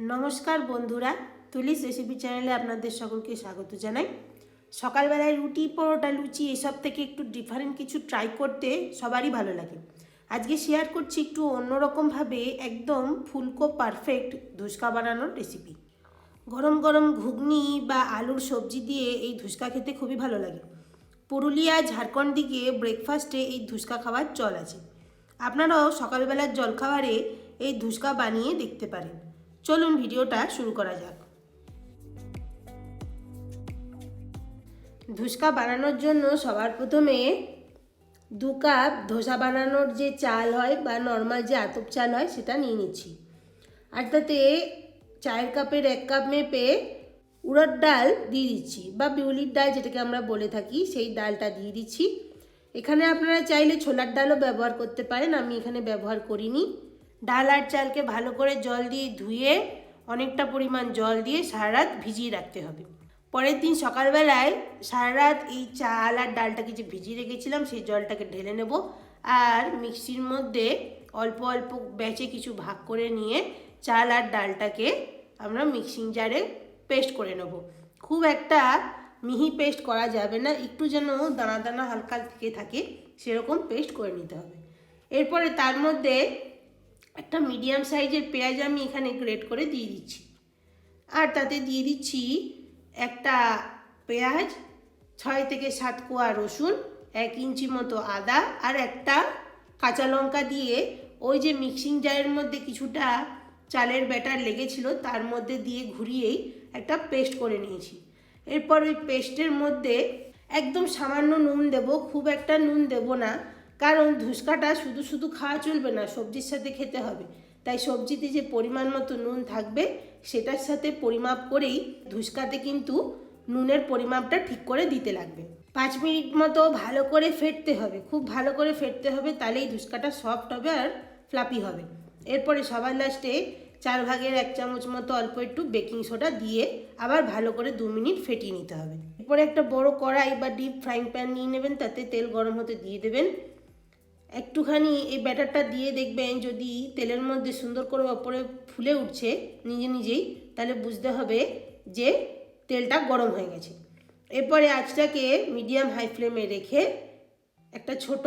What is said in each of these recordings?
নমস্কার বন্ধুরা, তুলিস রেসিপি চ্যানেলে আপনাদের সকলকে স্বাগত জানাই। সকালবেলায় রুটি, পরোটা, লুচি এসব থেকে একটু ডিফারেন্ট কিছু ট্রাই করতে সবারই ভালো লাগে। আজকে শেয়ার করছি একটু অন্যরকমভাবে একদম ফুলকো পারফেক্ট ধুসকা বানানোর রেসিপি। গরম গরম ঘুগনি বা আলুর সবজি দিয়ে এই ধুসকা খেতে খুবই ভালো লাগে। পুরুলিয়া, ঝাড়খণ্ড দিকে ব্রেকফাস্টে এই ধুসকা খাওয়ার চল আছে। আপনারাও সকালবেলার জলখাবারে এই ধুসকা বানিয়ে দেখতে পারেন। চলুন ভিডিওটা শুরু করা যাক। ধুসকা বানানোর জন্য সবার প্রথমে 2 কাপ ধোসা বানানোর যে চাল হয় বা নর্মাল যে আতপ চাল হয় সেটা নিয়ে নিচ্ছি। আর তাতে চায়ের কাপের 1 কাপ মেপে উড়দ ডাল দিয়ে দিচ্ছি বা বিউলির ডাল যেটাকে আমরা বলে থাকি, সেই ডালটা দিয়ে দিচ্ছি। এখানে আপনারা চাইলে ছোলার ডালও ব্যবহার করতে পারেন, আমি এখানে ব্যবহার করিনি। ডাল আর চালকে ভালো করে জল দিয়ে ধুয়ে অনেকটা পরিমাণ জল দিয়ে সারা রাত ভিজিয়ে রাখতে হবে। পরের দিন সকালবেলায় সারা রাত এই চাল আর ডালটাকে যে ভিজিয়ে রেখেছিলাম সেই জলটাকে ঢেলে নেব আর মিক্সির মধ্যে অল্প অল্প ব্যাচে কিছু ভাগ করে নিয়ে চাল আর ডালটাকে আমরা মিক্সিং জারে পেস্ট করে নেব। খুব একটা মিহি পেস্ট করা যাবে না, একটু যেন দানা দানা হালকা থেকে থাকে সেরকম পেস্ট করে নিতে হবে। এরপরে তার মধ্যে একটা মিডিয়াম সাইজের পেঁয়াজ আমি এখানে গ্রেট করে দিয়ে দিচ্ছি। আর তাতে দিয়ে দিচ্ছি একটা পেঁয়াজ, 6 থেকে 7 কোয়া রসুন, 1 ইঞ্চি মতো আদা আর একটা কাঁচা লঙ্কা দিয়ে ওই যে মিক্সিং জারের মধ্যে কিছুটা চালের ব্যাটার লেগেছিল তার মধ্যে দিয়ে ঘুরিয়েই একটা পেস্ট করে নিয়েছি। এরপর ওই পেস্টের মধ্যে একদম সামান্য নুন দেব, খুব একটা নুন দেব না, কারণ ধুসকাটা শুধু শুধু খাওয়া চলবে না, সবজির সাথে খেতে হবে। তাই সবজিতে যে পরিমাণ মতো নুন থাকবে সেটার সাথে পরিমাপ করেই ধুসকাতে কিন্তু নুনের পরিমাপটা ঠিক করে দিতে লাগবে। 5 মিনিট মতো ভালো করে ফেটতে হবে, খুব ভালো করে ফেটতে হবে, তাহলেই ধুসকাটা সফট হবে আর ফ্লাপি হবে। এরপরে সবার লাস্টে 4 ভাগের 1 চামচ মতো অল্প একটু বেকিং সোডা দিয়ে আবার ভালো করে 2 মিনিট ফেটিয়ে নিতে হবে। এরপরে একটা বড় কড়াই বা ডিপ ফ্রাইং প্যান নিয়ে নেবেন, তাতে তেল গরম হতে দিয়ে দেবেন। একটুখানি এই ব্যাটারটা দিয়ে দেখবেন যদি তেলের মধ্যে সুন্দর করে ওপরে ফুলে উঠছে নিজে নিজেই, তাহলে বুঝতে হবে যে তেলটা গরম হয়ে গেছে। এরপরে আঁচটাকে মিডিয়াম হাই ফ্লেমে রেখে একটা ছোট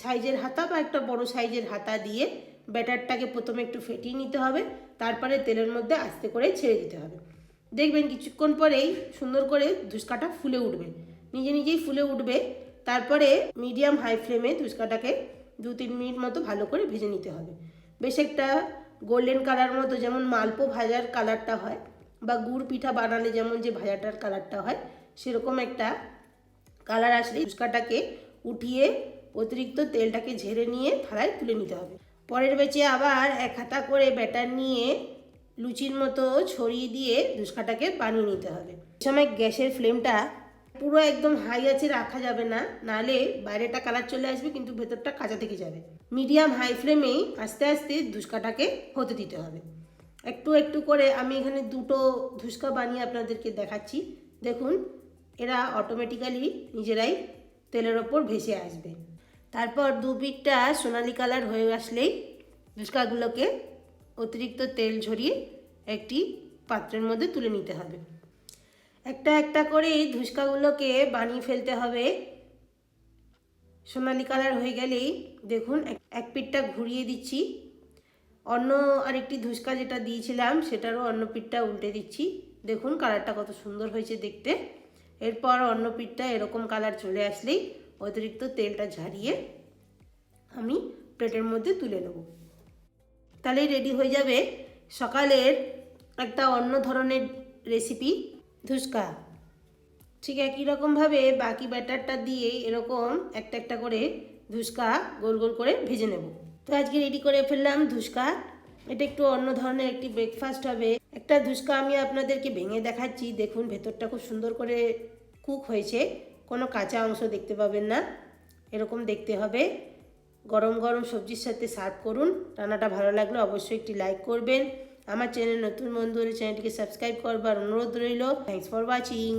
সাইজের হাতা বা একটা বড় সাইজের হাতা দিয়ে ব্যাটারটাকে প্রথমে একটু ফেটিয়ে নিতে হবে, তারপরে তেলের মধ্যে আস্তে করে ছেড়ে দিতে হবে। দেখবেন কিছুক্ষণ পরেই সুন্দর করে ধুসকাটা ফুলে উঠবে, নিজে নিজেই ফুলে উঠবে। তারপরে মিডিয়াম হাই ফ্লেমে ধুসকাটাকে 2-3 মিনিট মতো ভালো করে ভেজে নিতে হবে। বেশ একটা গোল্ডেন কালার মতো, যেমন মালপো ভাজার কালারটা হয় বা গুড় পিঠা বানালে যেমন যে ভাজাটার কালারটা হয় সেরকম একটা কালার আসলে ধুসকাটাকে উঠিয়ে অতিরিক্ত তেলটাকে ঝেড়ে নিয়ে থালায় তুলে নিতে হবে। পরের ব্যাচে আবার 1 হাতা করে ব্যাটার নিয়ে লুচির মতো ছড়িয়ে দিয়ে ধুসকাটাকে বানিয়ে নিতে হবে। এই সময় গ্যাসের ফ্লেমটা পুরো একদম হাই আছে রাখা যাবে না, নাহলে বাইরেটা কালার চলে আসবে কিন্তু ভেতরটা কাঁচা থেকে যাবে। মিডিয়াম হাই ফ্লেমেই আস্তে আস্তে ধুসকাটাকে হতে দিতে হবে। একটু একটু করে আমি এখানে 2টো ধুসকা বানিয়ে আপনাদেরকে দেখাচ্ছি। দেখুন, এরা অটোমেটিক্যালি নিজেরাই তেলের ওপর ভেসে আসবে। তারপর 2 পিঠটা সোনালি কালার হয়ে আসলেই ধুসকাগুলোকে অতিরিক্ত তেল ঝরিয়ে একটি পাত্রের মধ্যে তুলে নিতে হবে। একটা একটা করে এই ধুসকাগুলোকে বানিয়ে ফেলতে হবে। সোনালি কালার হয়ে গেলেই দেখুন এক পিঠটা ঘুরিয়ে দিচ্ছি, অন্য আরেকটি ধুসকা যেটা দিয়েছিলাম সেটারও অন্য পিঠটা উল্টে দিচ্ছি। দেখুন কালারটা কত সুন্দর হয়েছে দেখতে। এরপর অন্য পিঠটা এরকম কালার চলে আসলেই অতিরিক্ত তেলটা ঝারিয়ে আমি প্লেটের মধ্যে তুলে নেব। তাহলেই রেডি হয়ে যাবে সকালের একটা অন্য ধরনের রেসিপি ধুসকা। ঠিক একই রকমভাবে বাকি ব্যাটারটা দিয়ে এরকম একটা একটা করে ধুসকা গোল গোল করে ভেজে নেব। তো আজকে রেডি করে ফেললাম ধুসকা। এটা একটু অন্য ধরনের একটি ব্রেকফাস্ট হবে। একটা ধুসকা আমি আপনাদেরকে ভেঙে দেখাচ্ছি। দেখুন ভেতরটা খুব সুন্দর করে কুক হয়েছে, কোনো কাঁচা অংশ দেখতে পাবেন না, এরকম দেখতে হবে। গরম গরম সবজির সাথে সার্ভ করুন। রান্নাটা ভালো লাগলে অবশ্যই একটি লাইক করবেন। আমার চ্যানেল নতুন বন্ধু হলে চ্যানেলটিকে সাবস্ক্রাইব করবার অনুরোধ রইল। Thanks for watching.